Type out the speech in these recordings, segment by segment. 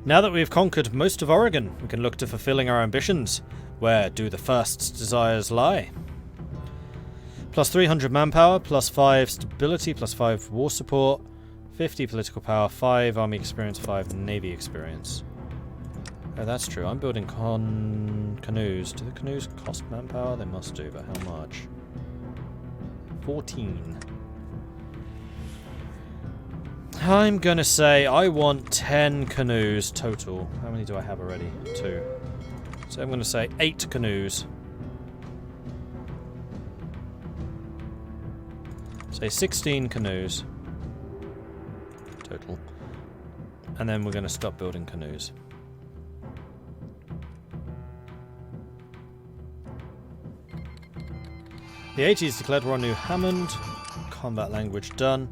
Now that we've conquered most of Oregon, we can look to fulfilling our ambitions. Where do the first desires lie? Plus 300 manpower, plus 5 stability, plus 5 war support, 50 political power, 5 army experience, 5 navy experience. Oh, that's true. I'm building canoes. Do the canoes cost manpower? They must do, but how much? 14. I'm gonna say I want 10 canoes total. How many do I have already? 2. So I'm gonna say 8 canoes. Say 16 canoes total. And then we're gonna stop building canoes. The 80s declared war on New Hammond. Combat language done.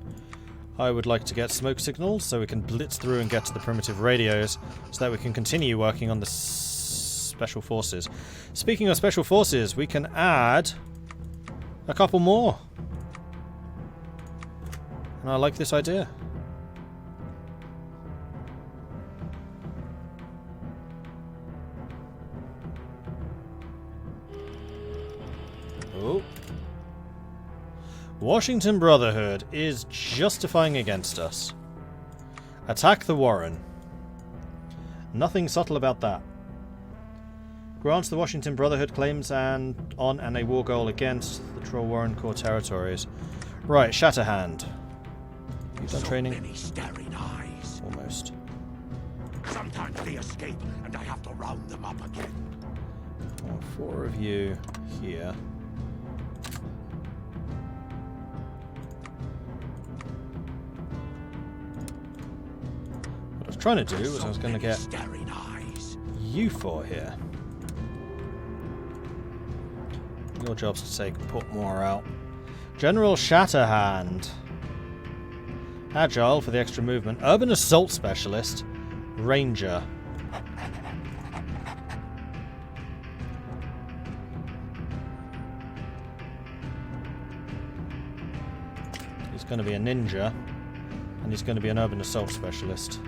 I would like to get smoke signals so we can blitz through and get to the primitive radios so that we can continue working on the special forces. Speaking of special forces, we can add a couple more. And I like this idea. Oh. Washington Brotherhood is justifying against us. Attack the Warren. Nothing subtle about that. Grants the Washington Brotherhood claims on and a war goal against the Troll Warren core territories. Right, Shatterhand. You've done training? Many staring eyes. Almost. Sometimes they escape and I have to round them up again. 4 of you here. What I was trying to do was I was going to get you 4 here. Your job's to take Portmore out. General Shatterhand. Agile for the extra movement. Urban Assault Specialist. Ranger. He's going to be a ninja. And he's going to be an Urban Assault Specialist.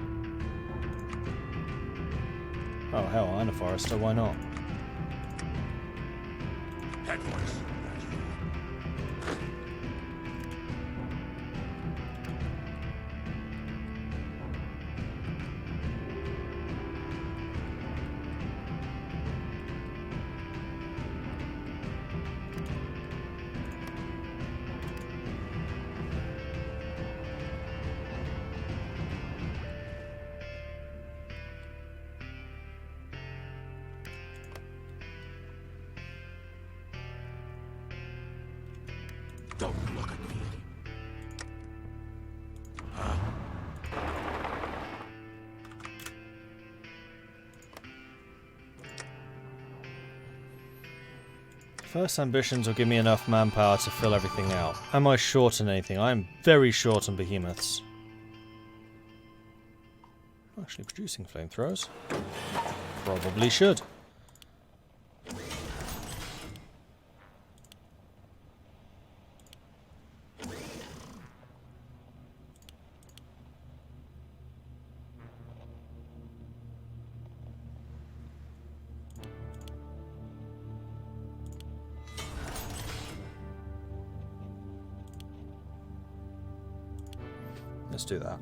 Oh hell, I'm a forester, why not? Don't look at me. First ambitions will give me enough manpower to fill everything out. Am I short on anything? I am very short on behemoths. Actually producing flamethrowers. Probably should. Let's do that.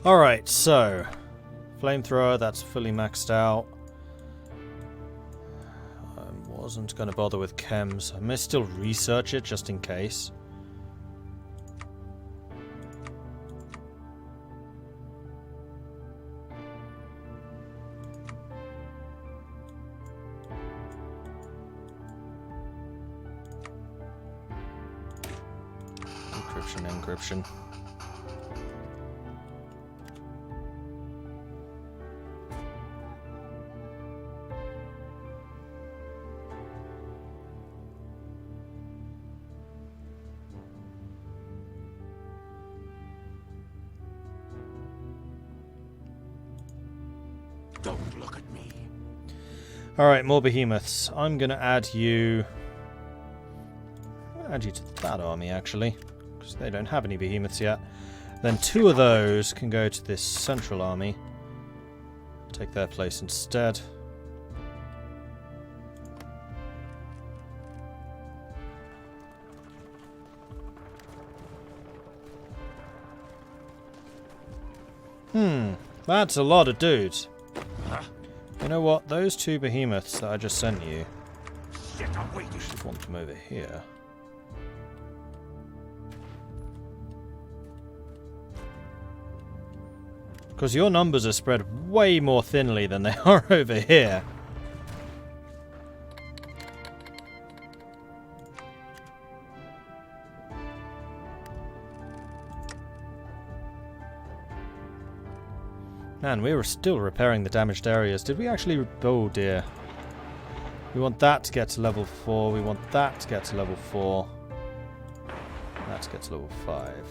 Alright, so flamethrower, that's fully maxed out. I wasn't going to bother with chems. I may still research it just in case. Encryption. Don't look at me. Alright, more behemoths. I'm going to add you... to that army, actually. They don't have any behemoths yet. Then 2 of those can go to this central army. Take their place instead. That's a lot of dudes. You know what? Those 2 behemoths that I just sent you, I should want them over here. Because your numbers are spread way more thinly than they are over here. Man, we were still repairing the damaged areas. Did we actually... Oh dear. We want that to get to level 4. We want that to get to level 4. That to get to level 5.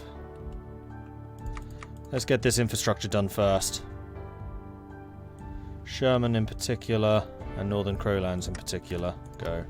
Let's get this infrastructure done first. Sherman in particular, and Northern Crowlands in particular. Go.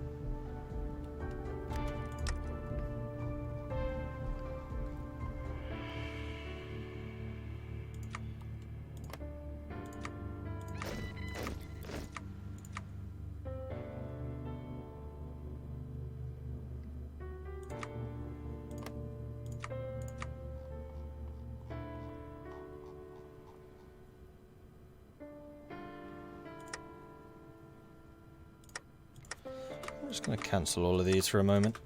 I'm just going to cancel all of these for a moment.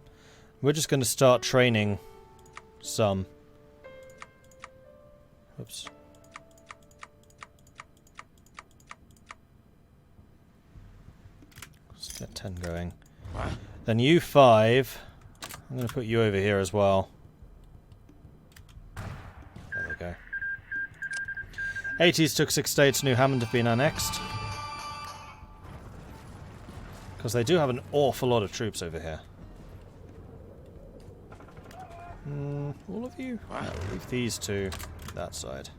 We're just going to start training some. Oops. Let's get 10 going. Then you 5. I'm going to put you over here as well. There we go. 80s took 6 states. New Hammond have been annexed. Because they do have an awful lot of troops over here. All of you? No, leave these 2 that side.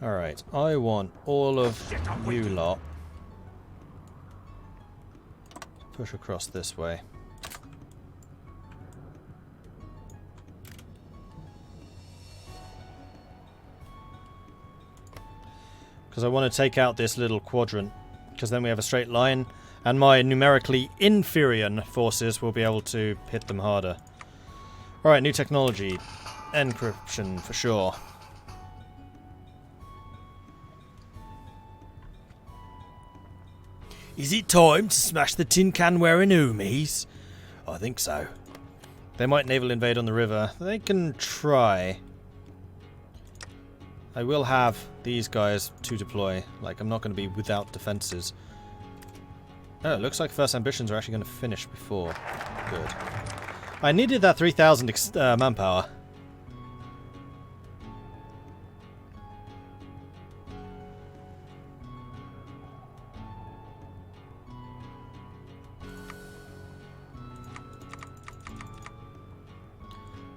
Alright, I want all of you lot to push across this way. Because I want to take out this little quadrant, because then we have a straight line, and my numerically inferior forces will be able to hit them harder. Alright, new technology. Encryption, for sure. Is it time to smash the tin can wearing Umis? I think so. They might naval invade on the river. They can try. I will have these guys to deploy. Like, I'm not going to be without defenses. Oh, it looks like first ambitions are actually going to finish before. Good. I needed that 3,000 manpower.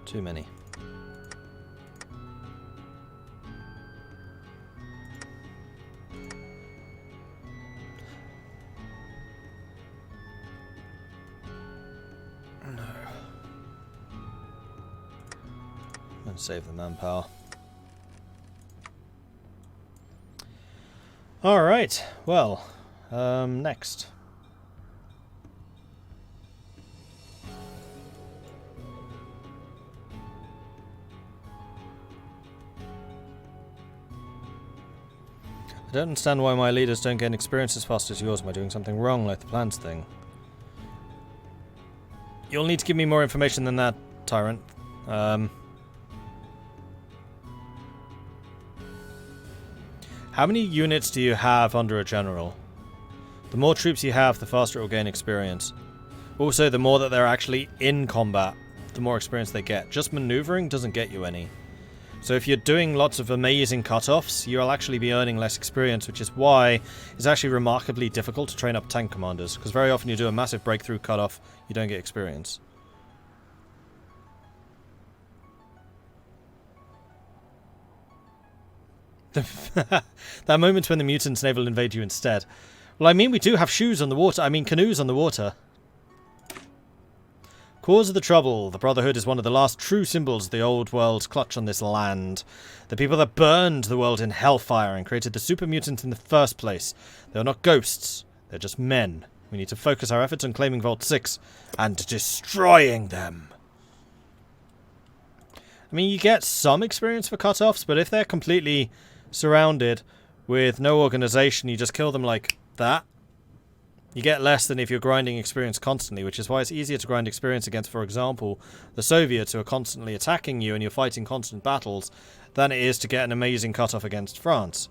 Too many. And save the manpower. Alright, well, next. I don't understand why my leaders don't gain experience as fast as yours. Am I doing something wrong, like the plans thing? You'll need to give me more information than that, Tyrant. How many units do you have under a general? The more troops you have, the faster it will gain experience. Also, the more that they're actually in combat, the more experience they get. Just maneuvering doesn't get you any. So if you're doing lots of amazing cutoffs, you'll actually be earning less experience, which is why it's actually remarkably difficult to train up tank commanders, because very often you do a massive breakthrough cutoff, you don't get experience. That moment when the mutants naval invade you instead. Well, I mean, we do have shoes on the water. I mean, canoes on the water. Cause of the trouble. The Brotherhood is one of the last true symbols of the old world's clutch on this land. The people that burned the world in hellfire and created the super mutant in the first place. They are not ghosts. They're just men. We need to focus our efforts on claiming Vault 6 and destroying them. I mean, you get some experience for cut-offs, but if they're completely surrounded with no organization, you just kill them like that. You get less than if you're grinding experience constantly, which is why it's easier to grind experience against, for example, the Soviets who are constantly attacking you and you're fighting constant battles, than it is to get an amazing cut-off against France.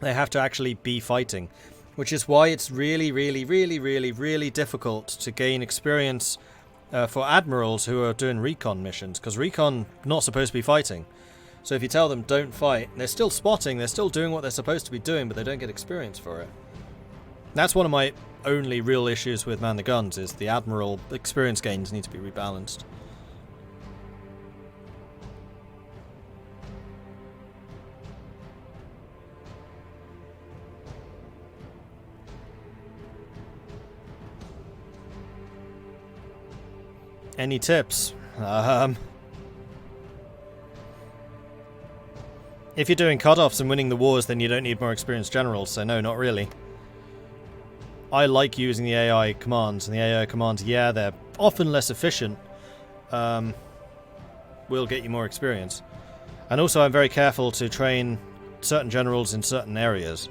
They have to actually be fighting, which is why it's really, really, really, really, really difficult to gain experience for admirals who are doing recon missions, because recon not supposed to be fighting. So if you tell them don't fight, they're still spotting, they're still doing what they're supposed to be doing, but they don't get experience for it. That's one of my only real issues with Man the Guns, is the admiral experience gains need to be rebalanced. Any tips? If you're doing cut-offs and winning the wars, then you don't need more experienced generals, so no, not really. I like using the AI commands, and the AI commands, yeah, they're often less efficient. Will get you more experience. And also I'm very careful to train certain generals in certain areas.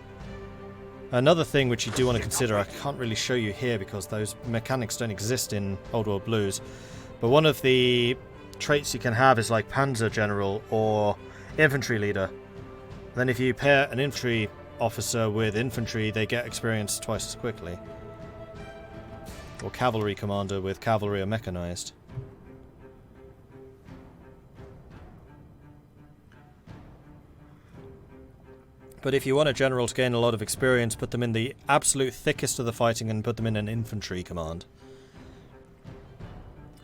Another thing which you do want to consider, I can't really show you here because those mechanics don't exist in Old World Blues, but one of the traits you can have is like Panzer General or Infantry Leader. Then if you pair an infantry officer with infantry, they get experience twice as quickly. Or Cavalry Commander with cavalry or mechanized. But if you want a general to gain a lot of experience, put them in the absolute thickest of the fighting and put them in an infantry command.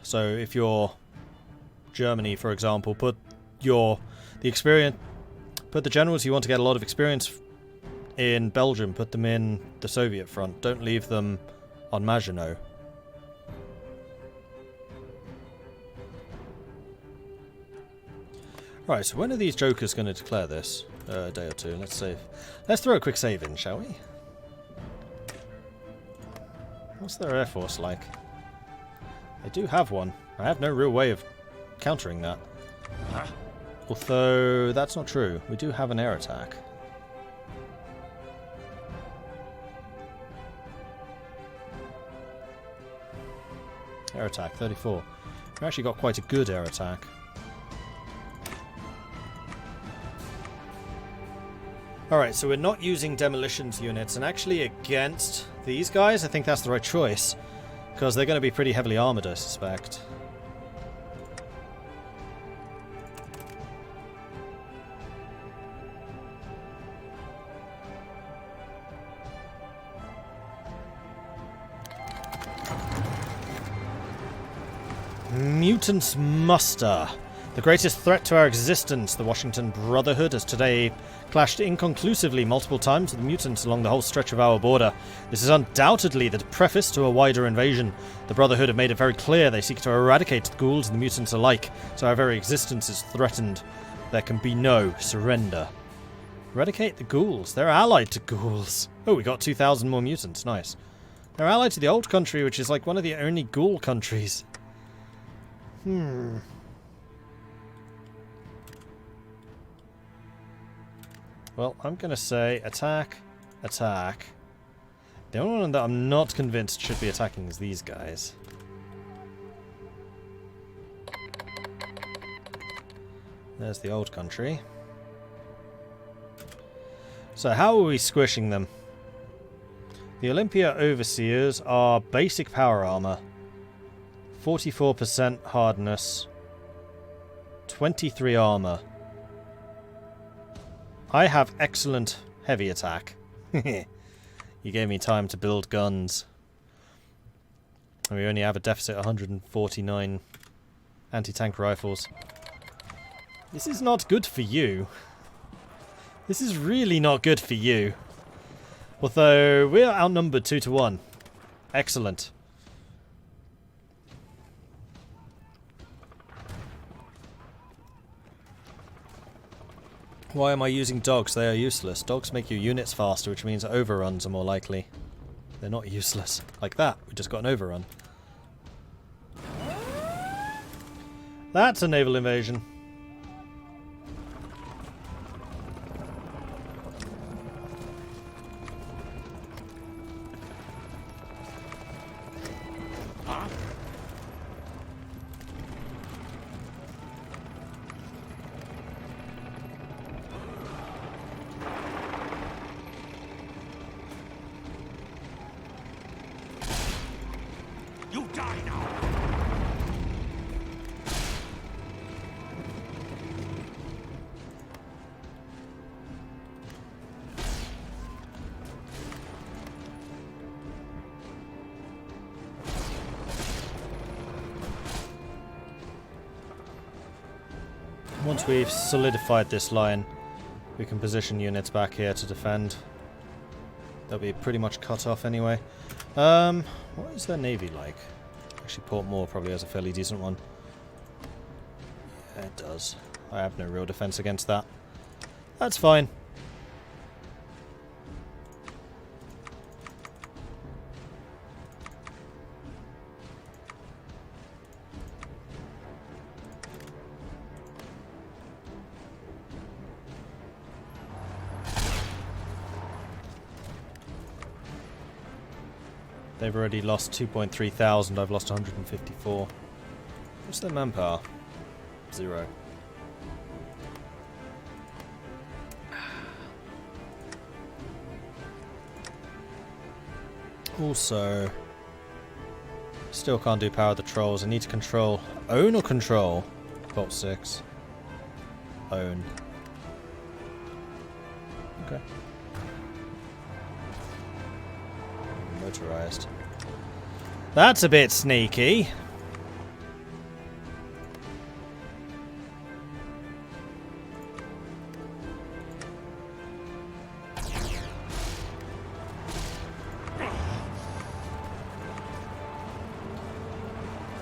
So if you're Germany, for example, put the generals you want to get a lot of experience in Belgium, put them in the Soviet front. Don't leave them on Maginot. Right, so when are these jokers going to declare this? A day or two. Let's save. Let's throw a quick save in, shall we? What's their air force like? They do have one. I have no real way of countering that. Although, that's not true. We do have an air attack. Air attack, 34. We actually got quite a good air attack. Alright, so we're not using demolitions units, and actually against these guys, I think that's the right choice. Because they're going to be pretty heavily armoured, I suspect. Mutants muster. The greatest threat to our existence, the Washington Brotherhood, has today clashed inconclusively multiple times with the mutants along the whole stretch of our border. This is undoubtedly the preface to a wider invasion. The Brotherhood have made it very clear they seek to eradicate the ghouls and the mutants alike, so our very existence is threatened. There can be no surrender. Eradicate the ghouls. They're allied to ghouls. Oh, we got 2,000 more mutants. Nice. They're allied to the old country, which is like one of the only ghoul countries. Well, I'm going to say attack, attack. The only one that I'm not convinced should be attacking is these guys. There's the old country. So how are we squishing them? The Olympia Overseers are basic power armor. 44% hardness. 23 armor. I have excellent heavy attack. You gave me time to build guns. And we only have a deficit of 149 anti-tank rifles. This is not good for you. This is really not good for you. Although we're outnumbered 2 to 1. Excellent. Why am I using dogs? They are useless. Dogs make your units faster, which means overruns are more likely. They're not useless. Like that. We just got an overrun. That's a naval invasion. You die now! Once we've solidified this line, we can position units back here to defend. They'll be pretty much cut off anyway. What is their navy like? Actually, Port Moore probably has a fairly decent one. Yeah, it does. I have no real defense against that. That's fine. They've already lost 2.3 thousand, I've lost 154. What's their manpower? 0. Also, still can't do power of the trolls. I need to control. Own or control? Bolt 6. Own. Okay. Motorized. That's a bit sneaky.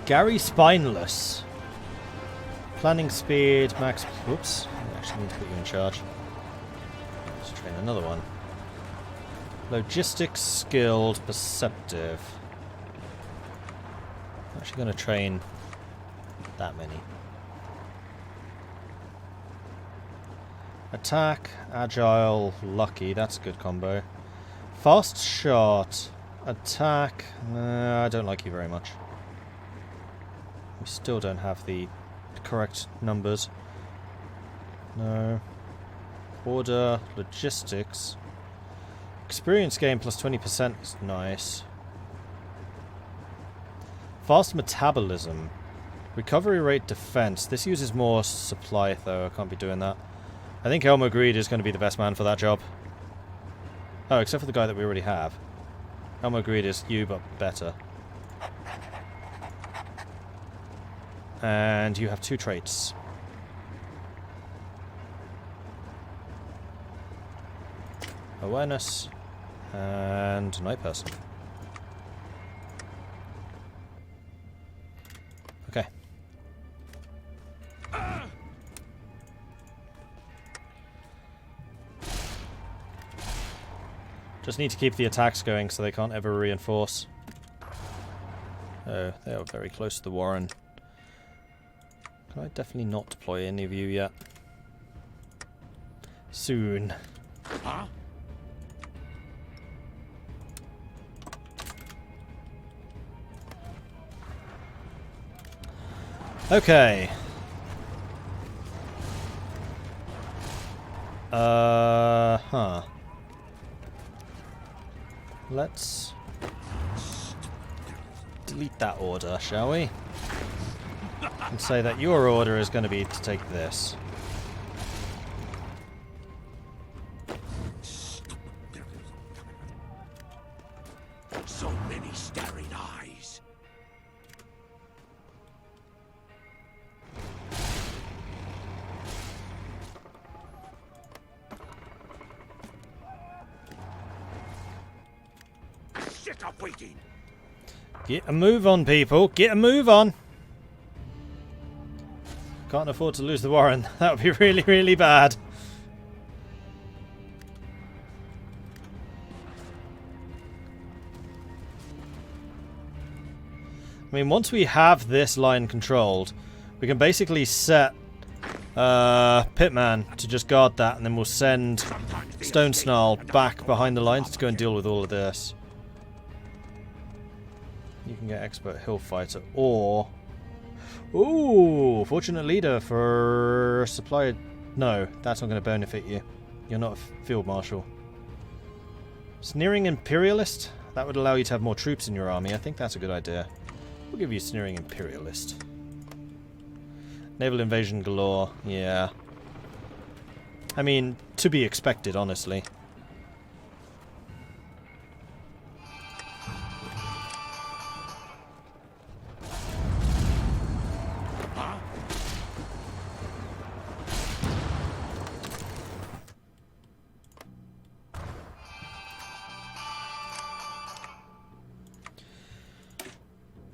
Gary Spineless. Planning speed, max. Whoops. I actually need to put you in charge. Let's train another one. Logistics, skilled, perceptive. I'm actually going to train that many. Attack, agile, lucky. That's a good combo. Fast shot, attack. I don't like you very much. We still don't have the correct numbers. No. Order, logistics. Experience gain plus 20% is nice. Fast metabolism. Recovery rate defense. This uses more supply though. I can't be doing that. I think Elmo Greed is going to be the best man for that job. Oh, except for the guy that we already have. Elmo Greed is you, but better. And you have 2 traits. Awareness. And Night Person. Okay. Just need to keep the attacks going so they can't ever reinforce. Oh, they are very close to the Warren. Can I definitely not deploy any of you yet? Soon. Huh? Okay. Huh. Let's delete that order, shall we? And say that your order is going to be to take this. So many staring eyes. Sick of waiting. Get a move on, people. Get a move on. Can't afford to lose the Warren. That would be really, really bad. I mean, once we have this line controlled, we can basically set Pitman to just guard that, and then we'll send Stone Snarl back behind the lines to go and deal with all of this. You can get Expert Hill Fighter, or... Ooh! Fortunate Leader for supply... No, that's not going to benefit you. You're not a Field Marshal. Sneering Imperialist? That would allow you to have more troops in your army. I think that's a good idea. We'll give you Sneering Imperialist. Naval Invasion galore. Yeah. I mean, to be expected, honestly.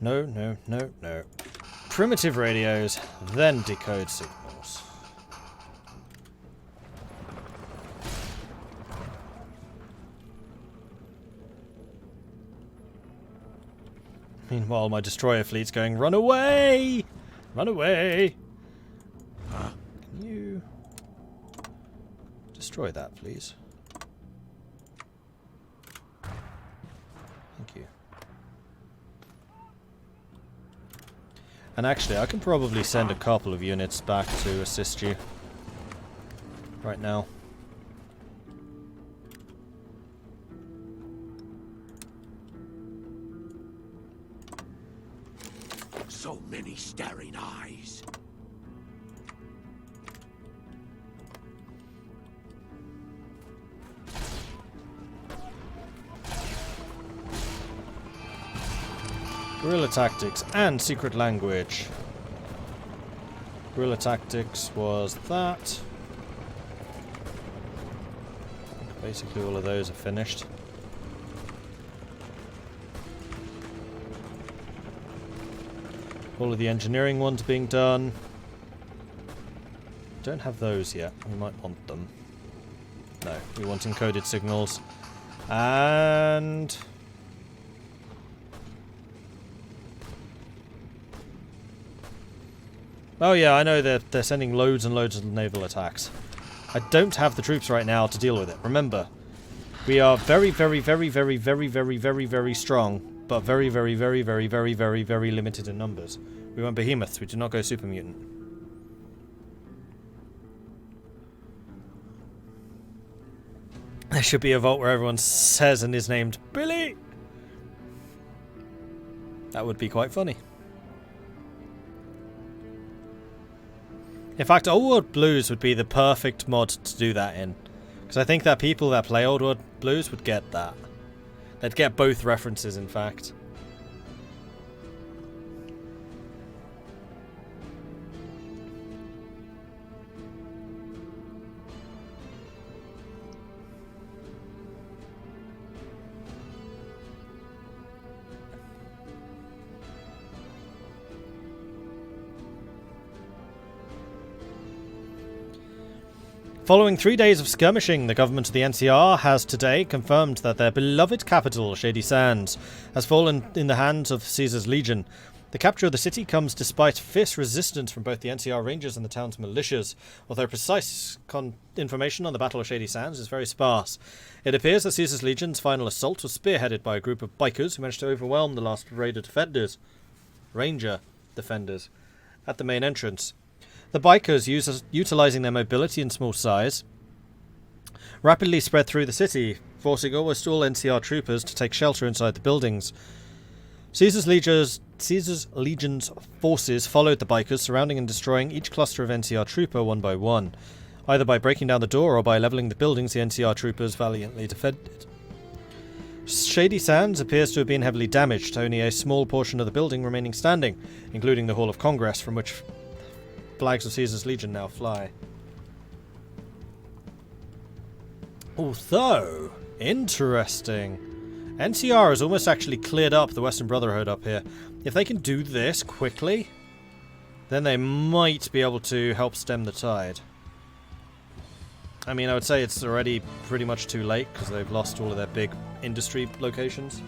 No, no, no, no. Primitive radios, then decode signals. Meanwhile, my destroyer fleet's going, run away! Run away! Can you destroy that, please? Thank you. And actually, I can probably send a couple of units back to assist you. Right now. So many staring eyes. Guerrilla Tactics and Secret Language. Guerrilla Tactics was that. Basically all of those are finished. All of the engineering ones being done. Don't have those yet. We might want them. No, we want encoded signals. And... oh yeah, I know they're sending loads and loads of naval attacks. I don't have the troops right now to deal with it. Remember, we are very, very, very, very, very, very, very, very strong, but very, very, very, very, very, very, very limited in numbers. We went behemoths. We do not go super mutant. There should be a vault where everyone says and is named Billy. That would be quite funny. In fact, Old World Blues would be the perfect mod to do that in. Because I think that people that play Old World Blues would get that. They'd get both references, in fact. Following 3 days of skirmishing, the government of the NCR has today confirmed that their beloved capital, Shady Sands, has fallen in the hands of Caesar's Legion. The capture of the city comes despite fierce resistance from both the NCR Rangers and the town's militias, although precise information on the Battle of Shady Sands is very sparse. It appears that Caesar's Legion's final assault was spearheaded by a group of bikers who managed to overwhelm the last Ranger defenders, at the main entrance. The bikers, utilising their mobility and small size, rapidly spread through the city, forcing almost all NCR troopers to take shelter inside the buildings. Caesar's Legion's forces followed the bikers, surrounding and destroying each cluster of NCR trooper one by one. Either by breaking down the door or by levelling the buildings, the NCR troopers valiantly defended. Shady Sands appears to have been heavily damaged, only a small portion of the building remaining standing, including the Hall of Congress, from which flags of Caesar's Legion now fly. Although, interesting. NCR has almost actually cleared up the Western Brotherhood up here. If they can do this quickly, then they might be able to help stem the tide. I mean, I would say it's already pretty much too late because they've lost all of their big industry locations.